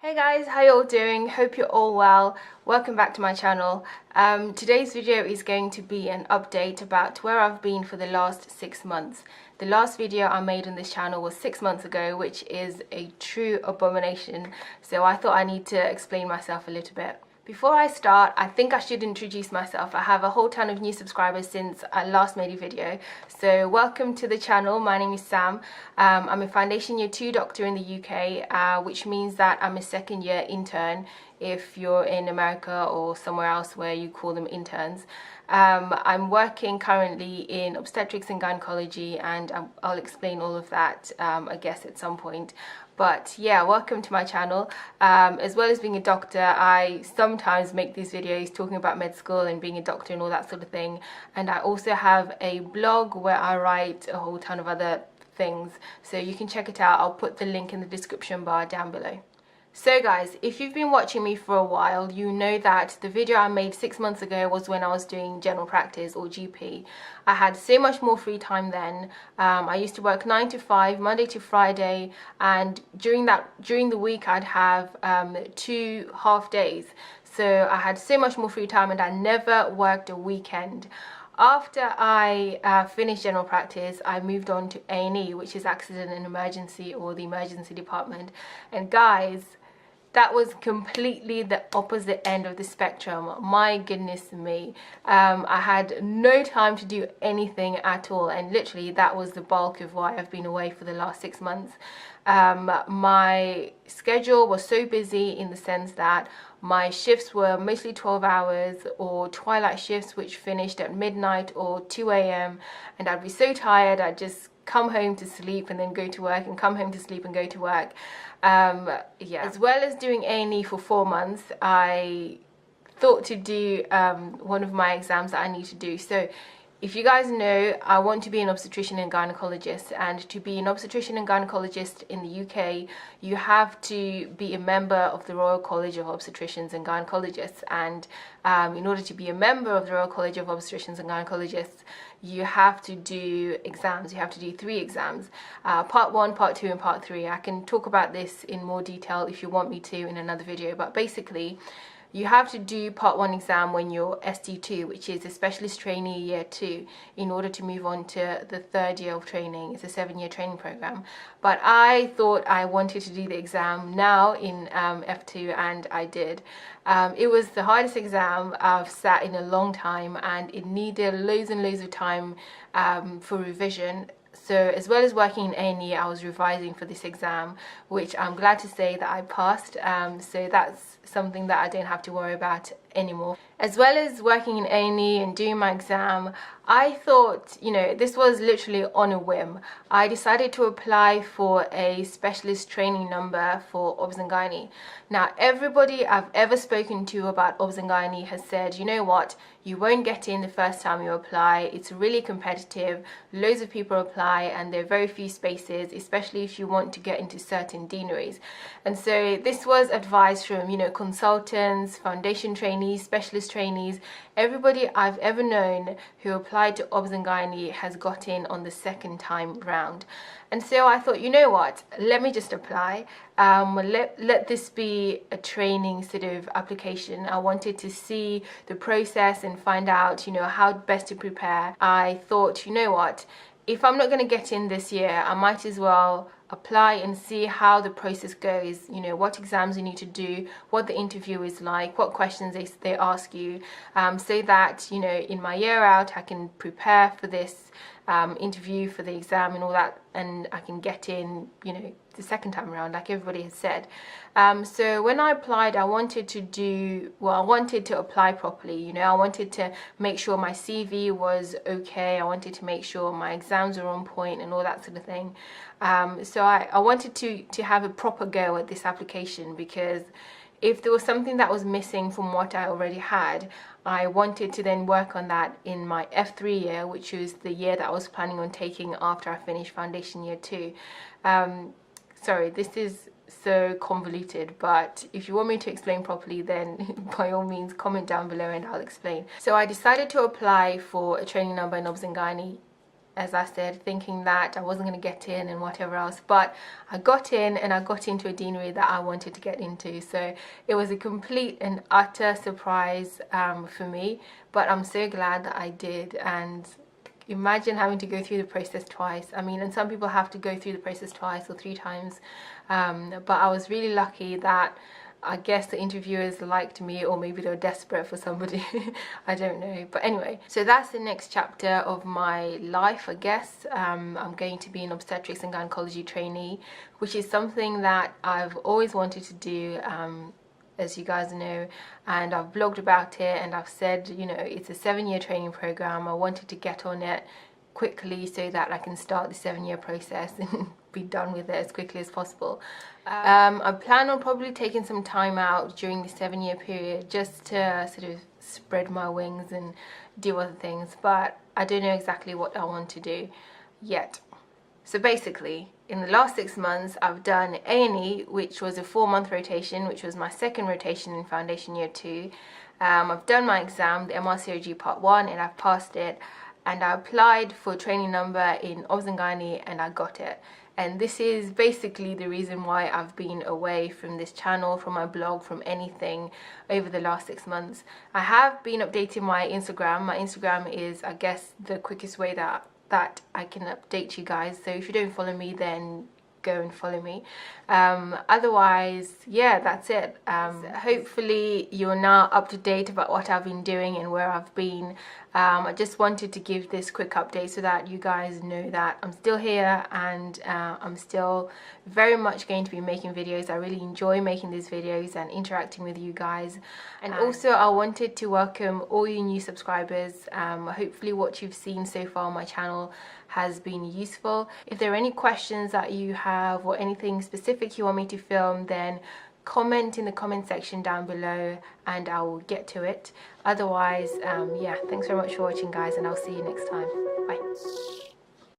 Hey guys, how you all doing? Hope you're all well. Welcome back to my channel. Today's video is going to be an update about where I've been for the last 6 months. The last video I made on this channel was 6 months ago, which is a true abomination. So I thought I need to explain myself a little bit. Before I start, I think I should introduce myself. I have a whole ton of new subscribers since I last made a video. So welcome to the channel. My name is Sam. I'm a foundation year 2 doctor in the UK, which means that I'm a second year intern if you're in America or somewhere else where you call them interns. I'm working currently in obstetrics and gynecology, and I'll explain all of that, I guess, at some point. But yeah, welcome to my channel. As well as being a doctor, I sometimes make these videos talking about med school and being a doctor and all that sort of thing. And I also have a blog where I write a whole ton of other things, so you can check it out. I'll put the link in the description bar down below. So guys, if you've been watching me for a while, you know that the video I made 6 months ago was when I was doing general practice or GP. I had so much more free time then. I used to work 9 to 5, Monday to Friday, and during the week I'd have 2 half days. So I had so much more free time and I never worked a weekend. After I finished general practice, I moved on to A&E, which is accident and emergency, or the emergency department. And guys, that was completely the opposite end of the spectrum. My goodness me. I had no time to do anything at all, and literally that was the bulk of why I've been away for the last 6 months. My schedule was so busy in the sense that my shifts were mostly 12 hours or twilight shifts, which finished at midnight or 2 a.m. and I'd be so tired I'd just come home to sleep and then go to work, and come home to sleep and go to work. Yeah. As well as doing A&E for 4 months, I thought to do one of my exams that I need to do. So if you guys know, I want to be an obstetrician and gynecologist, and to be an obstetrician and gynecologist in the UK, you have to be a member of the Royal College of Obstetricians and Gynecologists. And in order to be a member of the Royal College of Obstetricians and Gynecologists, you have to do exams. You have to do 3 exams, part 1, part 2 and part 3. I can talk about this in more detail if you want me to in another video, but basically you have to do part 1 exam when you're ST2, which is a specialist trainee year 2, in order to move on to the 3rd year of training. It's a 7-year training program. But I thought I wanted to do the exam now in F2, and I did. It was the hardest exam I've sat in a long time, and it needed loads and loads of time for revision. So as well as working in A&E, I was revising for this exam, which I'm glad to say that I passed. So that's something that I don't have to worry about anymore. As well as working in A&E and doing my exam, I thought, you know, this was literally on a whim. I decided to apply for a specialist training number for obs and gynae. Now, everybody I've ever spoken to about obs and gynae has said, you know what, you won't get in the first time you apply. It's really competitive. Loads of people apply and there are very few spaces, especially if you want to get into certain deaneries. And so this was advice from, you know, consultants, foundation trainees, specialist trainees. Everybody I've ever known who applied to obs and gynae has got in on the 2nd time round. And so I thought, you know what, let me just apply. Let this be a training sort of application. I wanted to see the process and find out, you know, how best to prepare. I thought, you know what, if I'm not going to get in this year, I might as well apply and see how the process goes, you know, what exams you need to do, what the interview is like, what questions they ask you, so that, you know, in my year out I can prepare for this interview, for the exam and all that, and I can get in, you know, the 2nd time around like everybody has said. So when I applied, I wanted to apply properly, you know. I wanted to make sure my CV was okay. I wanted to make sure my exams were on point and all that sort of thing. So I wanted to have a proper go at this application, because if there was something that was missing from what I already had, I wanted to then work on that in my F3 year, which was the year that I was planning on taking after I finished foundation year 2. Sorry, this is so convoluted, but if you want me to explain properly, then by all means comment down below and I'll explain. So I decided to apply for a training number in obs and gynae as I said, thinking that I wasn't going to get in and whatever else, but I got in, and I got into a deanery that I wanted to get into. So it was a complete and utter surprise for me, but I'm so glad that I did. And imagine having to go through the process twice. I mean, and some people have to go through the process twice or 3 times, but I was really lucky that I guess the interviewers liked me, or maybe they were desperate for somebody. I don't know. But anyway, so that's the next chapter of my life, I guess. I'm going to be an obstetrics and gynecology trainee, which is something that I've always wanted to do, as you guys know, and I've blogged about it, and I've said, you know, it's a 7-year training program. I wanted to get on it quickly so that I can start the 7-year process and be done with it as quickly as possible. I plan on probably taking some time out during the 7-year period just to sort of spread my wings and do other things, but I don't know exactly what I want to do yet. So basically, in the last 6 months, I've done A&E, which was a 4-month rotation, which was my second rotation in Foundation Year 2. I've done my exam, the MRCOG Part 1, and I've passed it. And I applied for training number in Obs and Gynae, and I got it. And this is basically the reason why I've been away from this channel, from my blog, from anything over the last 6 months. I have been updating my Instagram. My Instagram is, I guess, the quickest way that I can update you guys. So if you don't follow me, then go and follow me. Otherwise, yeah, that's it. Hopefully you're now up to date about what I've been doing and where I've been. I just wanted to give this quick update so that you guys know that I'm still here, and I'm still very much going to be making videos. I really enjoy making these videos and interacting with you guys. And also, I wanted to welcome all you new subscribers. Hopefully what you've seen so far on my channel has been useful. If there are any questions that you have or anything specific you want me to film, then comment in the comment section down below and I will get to it. Otherwise, yeah, thanks very much for watching, guys, and I'll see you next time. Bye.